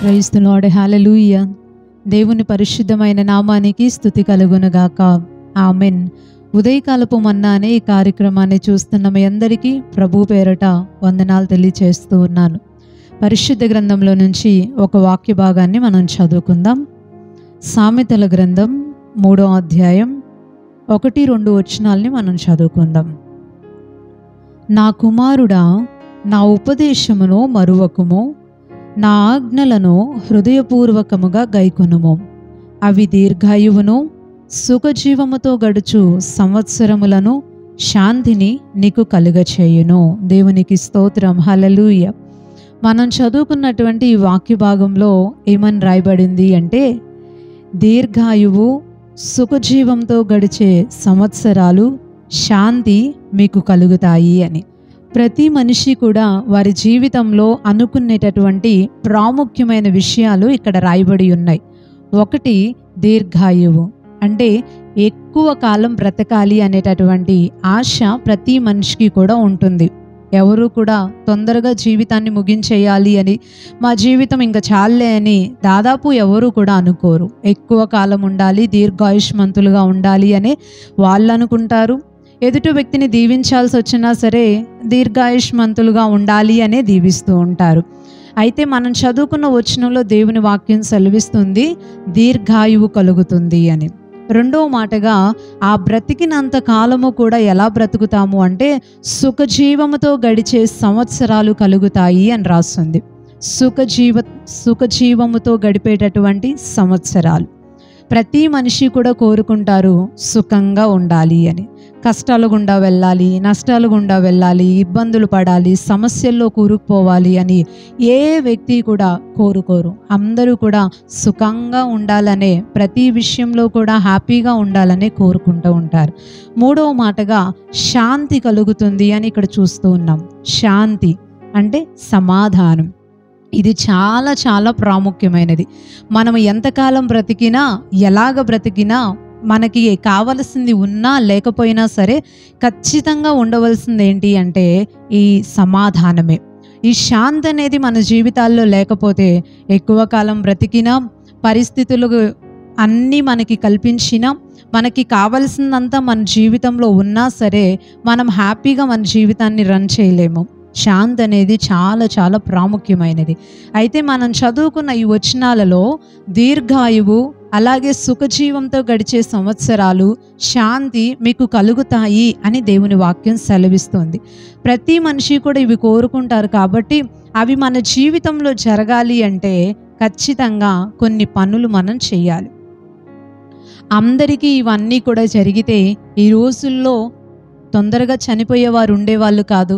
Praise the lord, హల్లెలూయా. దేవుని పరిశుద్ధమైన నామానికి స్తుతి కలుగునుగాక. ఆమెన్. ఉదయకాలపు మన్నా అనే ఈ కార్యక్రమాన్ని చూస్తున్న మీ అందరికీ ప్రభు పేరట వందనాలు తెలియచేస్తూ ఉన్నాను. పరిశుద్ధ గ్రంథంలో నుంచి ఒక వాక్య భాగాన్ని మనం చదువుకుందాం. సామెతల గ్రంథం 3వ అధ్యాయం 1-2 వచనాల్ని మనం చదువుకుందాం. నా కుమారుడా, నా ఉపదేశమును మరువకుము, నా ఆజ్ఞలను హృదయపూర్వకముగా గైకొనుము. అవి దీర్ఘాయువును, సుఖజీవముతో గడుచు సంవత్సరములను, శాంతిని నీకు కలుగచేయును. దేవునికి స్తోత్రం, హల్లెలూయా. మనం చదువుకున్నటువంటి ఈ వాక్య భాగంలో ఏమని రాయబడింది అంటే, దీర్ఘాయువు, సుఖజీవంతో గడిచే సంవత్సరాలు, శాంతి మీకు కలుగుతాయి అని. ప్రతి మనిషి కూడా వారి జీవితంలో అనుకునేటటువంటి ప్రాముఖ్యమైన విషయాలు ఇక్కడ రాయబడి ఉన్నాయి. ఒకటి, దీర్ఘాయువు అంటే ఎక్కువ కాలం బ్రతకాలి అనేటటువంటి ఆశ ప్రతి మనిషికి కూడా ఉంటుంది. ఎవరు కూడా తొందరగా జీవితాన్ని ముగించేయాలి అని, మా జీవితం ఇంకా చాలే అని దాదాపు ఎవరు కూడా అనుకోరు. ఎక్కువ కాలం ఉండాలి, దీర్ఘాయుష్మంతులుగా ఉండాలి అని వాళ్ళు అనుకుంటారు. ఎదుటి వ్యక్తిని దీవించాల్సి వచ్చినా సరే దీర్ఘాయుష్మంతులుగా ఉండాలి అనే దీవిస్తూ ఉంటారు. అయితే మనం చదువుకున్న వచనంలో దేవుని వాక్యం సెలవిస్తుంది, దీర్ఘాయువు కలుగుతుంది అని. రెండవ మాటగా, ఆ బ్రతికినంత కాలము కూడా ఎలా బ్రతుకుతాము అంటే సుఖజీవముతో గడిచే సంవత్సరాలు కలుగుతాయి అని రాస్తుంది. సుఖజీవముతో గడిపేటటువంటి సంవత్సరాలు. ప్రతి మనిషి కూడా కోరుకుంటారు సుఖంగా ఉండాలి అని. కష్టాల గుండా వెళ్ళాలి, నష్టాల గుండా వెళ్ళాలి, ఇబ్బందులు పడాలి, సమస్యల్లో కూరుకుపోవాలి అని ఏ వ్యక్తి కూడా కోరుకోరు. అందరూ కూడా సుఖంగా ఉండాలనే, ప్రతి విషయంలో కూడా హ్యాపీగా ఉండాలనే కోరుకుంటూ ఉంటారు. మూడవ మాటగా, శాంతి కలుగుతుంది అని ఇక్కడ చూస్తూ ఉన్నాం. శాంతి అంటే సమాధానం. ఇది చాలా చాలా ప్రాముఖ్యమైనది. మనం ఎంతకాలం బ్రతికినా, ఎలాగ బ్రతికినా, మనకి కావలసింది ఉన్నా లేకపోయినా సరే ఖచ్చితంగా ఉండవలసింది ఏంటి అంటే ఈ సమాధానమే. ఈ శాంతి అనేది మన జీవితాల్లో లేకపోతే ఎక్కువ కాలం బ్రతికినా, పరిస్థితులు అన్నీ మనకి కల్పించినా, మనకి కావలసిందంతా మన జీవితంలో ఉన్నా సరే మనం హ్యాపీగా మన జీవితాన్ని రన్ చేయలేము. శాంతి అనేది చాలా చాలా ప్రాముఖ్యమైనది. అయితే మనం చదువుకున్న ఈ వచనాలలో దీర్ఘాయువు, అలాగే సుఖజీవంతో గడిచే సంవత్సరాలు, శాంతి మీకు కలుగుతాయి అని దేవుని వాక్యం సెలవిస్తుంది. ప్రతి మనిషి కూడా ఇవి కోరుకుంటారు. కాబట్టి అవి మన జీవితంలో జరగాలి అంటే ఖచ్చితంగా కొన్ని పనులు మనం చేయాలి. అందరికీ ఇవన్నీ కూడా జరిగితే ఈ రోజుల్లో తొందరగా చనిపోయేవారు ఉండేవాళ్ళు కాదు.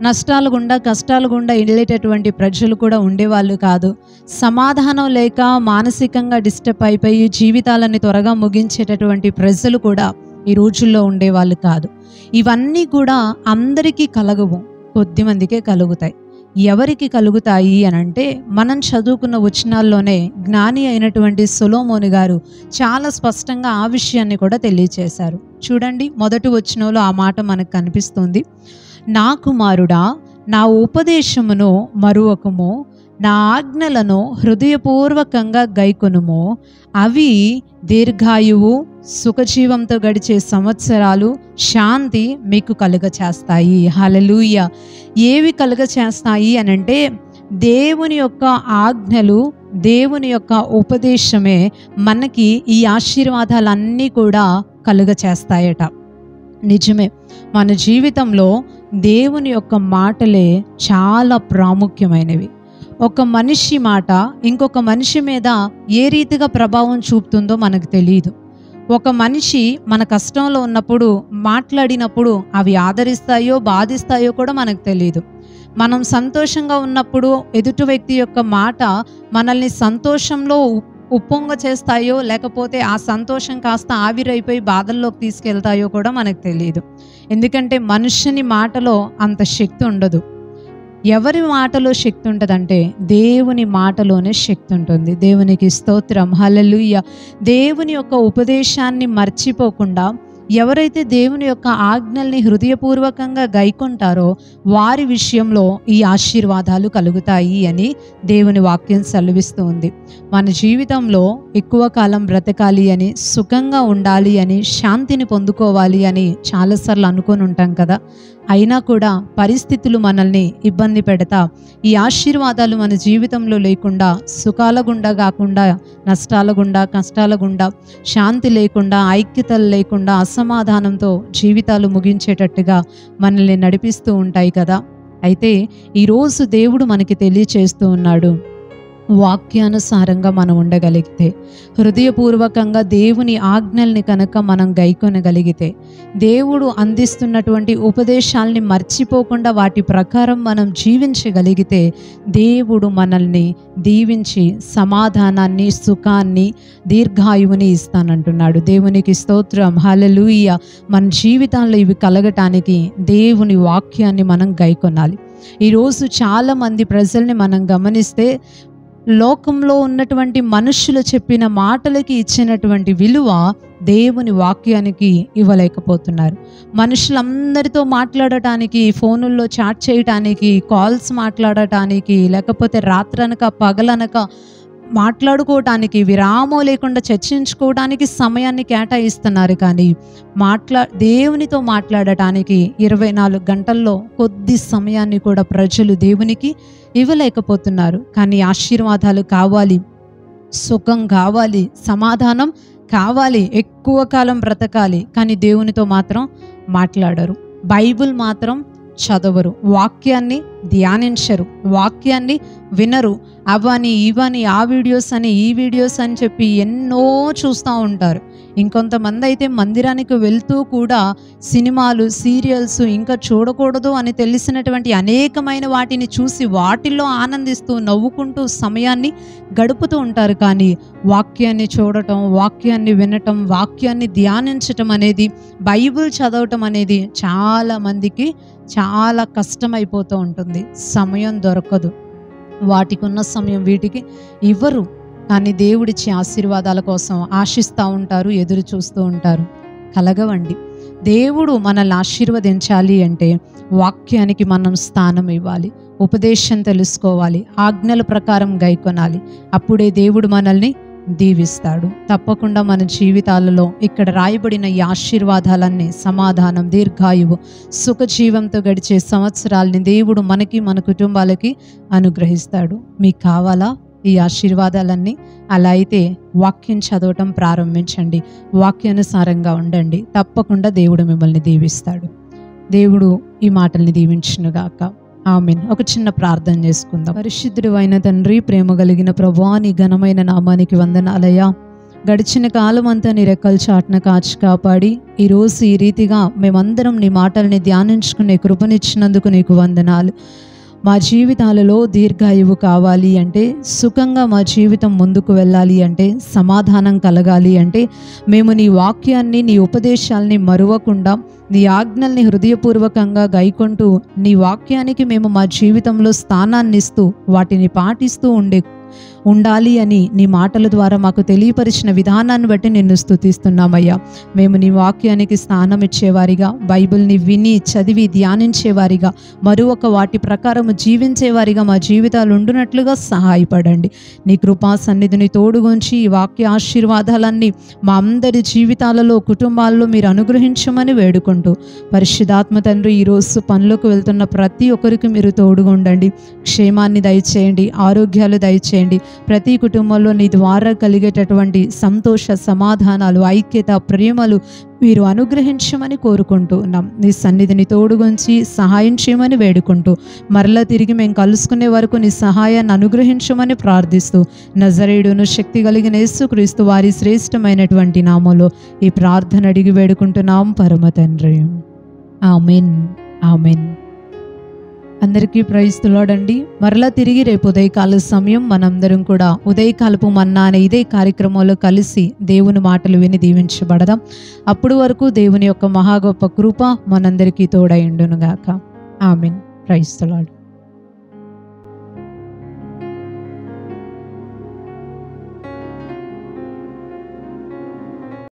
నష్టాలు గుండా, కష్టాలు గుండా వెళ్ళేటటువంటి ప్రజలు కూడా ఉండేవాళ్ళు కాదు. సమాధానం లేక మానసికంగా డిస్టర్బ్ అయిపోయి జీవితాలని త్వరగా ముగించేటటువంటి ప్రజలు కూడా ఈ రోజుల్లో ఉండేవాళ్ళు కాదు. ఇవన్నీ కూడా అందరికీ కలగవు, కొద్దిమందికే కలుగుతాయి. ఎవరికి కలుగుతాయి అని అంటే, మనం చదువుకున్న వచనాల్లోనే జ్ఞాని అయినటువంటి సొలొమోను గారు చాలా స్పష్టంగా ఆ విషయాన్ని కూడా తెలియచేశారు. చూడండి, మొదటి వచనంలో ఆ మాట మనకు కనిపిస్తుంది. నా కుమారుడా, నా ఉపదేశమును మరువకుము, నా ఆజ్ఞలను హృదయపూర్వకంగా గైకొనుము. అవి దీర్ఘాయువు, సుఖజీవంతో గడిచే సంవత్సరాలు, శాంతి మీకు కలుగచేస్తాయి. హల్లెలూయా. ఏవి కలుగచేస్తాయి అనంటే దేవుని యొక్క ఆజ్ఞలు, దేవుని యొక్క ఉపదేశమే మనకి ఈ ఆశీర్వాదాలన్నీ కూడా కలుగచేస్తాయట. నిజమే, మన జీవితంలో దేవుని యొక్క మాటలే చాలా ప్రాముఖ్యమైనవి. ఒక మనిషి మాట ఇంకొక మనిషి మీద ఏ రీతిగా ప్రభావం చూపుతుందో మనకు తెలియదు. ఒక మనిషి మన కష్టంలో ఉన్నప్పుడు మాట్లాడినప్పుడు అవి ఆదరిస్తాయో బాధిస్తాయో కూడా మనకు తెలియదు. మనం సంతోషంగా ఉన్నప్పుడు ఎదుటి వ్యక్తి యొక్క మాట మనల్ని సంతోషంలో ఉప్పొంగ చేస్తాయో, లేకపోతే ఆ సంతోషం కాస్త ఆవిరైపోయి బాధల్లోకి తీసుకెళ్తాయో కూడా మనకు తెలియదు. ఎందుకంటే మనుషుని మాటలో అంత శక్తి ఉండదు. ఎవరి మాటలో శక్తి ఉంటుందంటే దేవుని మాటలోనే శక్తి ఉంటుంది. దేవునికి స్తోత్రం, హల్లెలూయా. దేవుని యొక్క ఉపదేశాన్ని మర్చిపోకుండా, ఎవరైతే దేవుని యొక్క ఆజ్ఞల్ని హృదయపూర్వకంగా గైకొంటారో వారి విషయంలో ఈ ఆశీర్వాదాలు కలుగుతాయి అని దేవుని వాక్యం సెలవిస్తూ ఉంది. మన జీవితంలో ఎక్కువ కాలం బ్రతకాలి అని, సుఖంగా ఉండాలి అని, శాంతిని పొందుకోవాలి అని చాలాసార్లు అనుకొని ఉంటాం కదా. అయినా కూడా పరిస్థితులు మనల్ని ఇబ్బంది పెడతా ఈ ఆశీర్వాదాలు మన జీవితంలో లేకుండా, సుఖాల గుండా కాకుండా నష్టాల గుండా, కష్టాల గుండా, శాంతి లేకుండా, ఐక్యతలు లేకుండా, అసమాధానంతో జీవితాలు ముగించేటట్టుగా మనల్ని నడిపిస్తూ ఉంటాయి కదా. అయితే ఈరోజు దేవుడు మనకి తెలియచేస్తూ ఉన్నాడు, వాక్యానుసారంగా మనం ఉండగలిగితే, హృదయపూర్వకంగా దేవుని ఆజ్ఞల్ని కనుక మనం గైకొనగలిగితే, దేవుడు అందిస్తున్నటువంటి ఉపదేశాల్ని మర్చిపోకుండా వాటి ప్రకారం మనం జీవించగలిగితే, దేవుడు మనల్ని దీవించి సమాధానాన్ని, సుఖాన్ని, దీర్ఘాయువుని ఇస్తానంటున్నాడు. దేవునికి స్తోత్రం, హల్లెలూయా. మన జీవితాల్లో ఇవి కలగటానికి దేవుని వాక్యాన్ని మనం గైకొనాలి. ఈరోజు చాలామంది ప్రజల్ని మనం గమనిస్తే లోకంలో ఉన్నటువంటి మనుషులు చెప్పిన మాటలకి ఇచ్చినటువంటి విలువ దేవుని వాక్యానికి ఇవ్వలేకపోతున్నారు. మనుషులందరితో మాట్లాడటానికి, ఫోనుల్లో చాట్ చేయటానికి, కాల్స్ మాట్లాడటానికి, లేకపోతే రాత్రనక పగలనక మాట్లాడుకోవటానికి, విరామం లేకుండా చర్చించుకోవడానికి సమయాన్ని కేటాయిస్తున్నారు. కానీ దేవునితో మాట్లాడటానికి 24 గంటల్లో కొద్ది సమయాన్ని కూడా ప్రజలు దేవునికి ఇవ్వలేకపోతున్నారు. కానీ ఆశీర్వాదాలు కావాలి, సుఖం కావాలి, సమాధానం కావాలి, ఎక్కువ కాలం బ్రతకాలి, కానీ దేవునితో మాత్రం మాట్లాడరు. బైబిల్ మాత్రం చదవరు, వాక్యాన్ని ధ్యానించరు, వాక్యాన్ని వినరు. అవని ఇవని, ఆ వీడియోస్ అని ఈ వీడియోస్ అని చెప్పి ఎన్నో చూస్తూ ఉంటారు. ఇంకొంతమంది అయితే మందిరానికి వెళ్తూ కూడా సినిమాలు, సీరియల్స్ ఇంకా చూడకూడదు అని తెలిసినటువంటి అనేకమైన వాటిని చూసి వాటిల్లో ఆనందిస్తూ నవ్వుకుంటూ సమయాన్ని గడుపుతూ ఉంటారు. కానీ వాక్యాన్ని చూడటం, వాక్యాన్ని వినటం, వాక్యాన్ని ధ్యానించటం అనేది, బైబిల్ చదవటం అనేది చాలామందికి చాలా కష్టమైపోతూ ఉంటుంది. సమయం దొరకదు, వాటికి ఉన్న సమయం వీటికి ఇవ్వరు. కానీ దేవుడిచ్చే ఆశీర్వాదాల కోసం ఆశిస్తూ ఉంటారు, ఎదురు చూస్తూ ఉంటారు. కలగవండి. దేవుడు మనల్ని ఆశీర్వదించాలి అంటే వాక్యానికి మనం స్థానం ఇవ్వాలి, ఉపదేశం తెలుసుకోవాలి, ఆజ్ఞల ప్రకారం గైకొనాలి. అప్పుడే దేవుడు మనల్ని దీవిస్తాడు. తప్పకుండా మన జీవితాలలో ఇక్కడ రాయబడిన ఈ ఆశీర్వాదాలన్నీ, సమాధానం, దీర్ఘాయువు, సుఖజీవంతో గడిచే సంవత్సరాలని దేవుడు మనకి, మన కుటుంబాలకి అనుగ్రహిస్తాడు. మీకు కావాలా ఈ ఆశీర్వాదాలన్నీ? అలా అయితే వాక్యం చదవటం ప్రారంభించండి, వాక్యానుసారంగా ఉండండి. తప్పకుండా దేవుడు మిమ్మల్ని దీవిస్తాడు. దేవుడు ఈ మాటల్ని దీవించునుగాక. ఆమేన్. ఒక చిన్న ప్రార్థన చేసుకుందాం. పరిశుద్ధుడు అయిన తండ్రి, ప్రేమ కలిగిన ప్రభువా, నీ ఘనమైన నామానికి వందనాలయ్యా. గడిచిన కాలం అంతా నీ రెక్కల చాటున కాచి కాపాడి ఈరోజు ఈ రీతిగా మేమందరం నీ మాటల్ని ధ్యానించుకునే కృపనిచ్చినందుకు నీకు వందనాలు. మా జీవితాలలో దీర్ఘాయువు కావాలి అంటే, సుఖంగా మా జీవితం ముందుకు వెళ్ళాలి అంటే, సమాధానం కలగాలి అంటే, మేము నీ వాక్యాన్ని, నీ ఉపదేశాల్ని మరువకుండా, నీ ఆజ్ఞల్ని హృదయపూర్వకంగా గైకొంటూ, నీ వాక్యానికి మేము మా జీవితంలో స్థానాన్ని ఇస్తూ వాటిని పాటిస్తూ ఉండాలి అని నీ మాటల ద్వారా మాకు తెలియపరిచిన విధానాన్ని బట్టి నిన్ను స్తుతిస్తున్నామయ్యా. మేము నీ వాక్యానికి స్థానం ఇచ్చేవారిగా, బైబిల్ని విని చదివి ధ్యానించేవారిగా, మరొక వాటి ప్రకారం జీవించేవారిగా మా జీవితాలు ఉండునట్లుగా సహాయపడండి. నీ కృపా సన్నిధిని తోడుగుంచి ఈ వాక్య ఆశీర్వాదాలన్నీ మా అందరి జీవితాలలో, కుటుంబాల్లో మీరు అనుగ్రహించమని వేడుకుంటూ, పరిశుద్ధాత్మ తండ్రి, ఈరోజు పనులకు వెళ్తున్న ప్రతి ఒక్కరికి మీరు తోడుగుండండి. క్షేమాన్ని దయచేయండి, ఆరోగ్యాలు దయచేయండి. ప్రతి కుటుంబంలో నీ ద్వారా కలిగేటటువంటి సంతోష, సమాధానాలు, ఐక్యత, ప్రేమలు మీరు అనుగ్రహించమని కోరుకుంటూ ఉన్నాం. నీ సన్నిధిని తోడుగుంచి సహాయం చేయమని వేడుకుంటూ, మరలా తిరిగి మేము కలుసుకునే వరకు నీ సహాయాన్ని అనుగ్రహించమని ప్రార్థిస్తూ, నజరేయుడును శక్తి కలిగిన యేసుక్రీస్తు వారి శ్రేష్టమైనటువంటి నామంలో ఈ ప్రార్థన అడిగి వేడుకుంటున్నాం పరమ తండ్రి. ఆమేన్, ఆమేన్. అందరికీ ప్రైజ్ ది లార్డ్ అండి. మరలా తిరిగి రేపు ఉదయకాల సమయం మనందరం కూడా ఉదయకాలపు మన్నా అనే ఇదే కార్యక్రమంలో కలిసి దేవుని మాటలు విని దీవించబడదాం. అప్పుడు వరకు దేవుని యొక్క మహా గొప్ప కృప మనందరికీ తోడై ఉండును గాక. ఆమేన్. Praise the lord.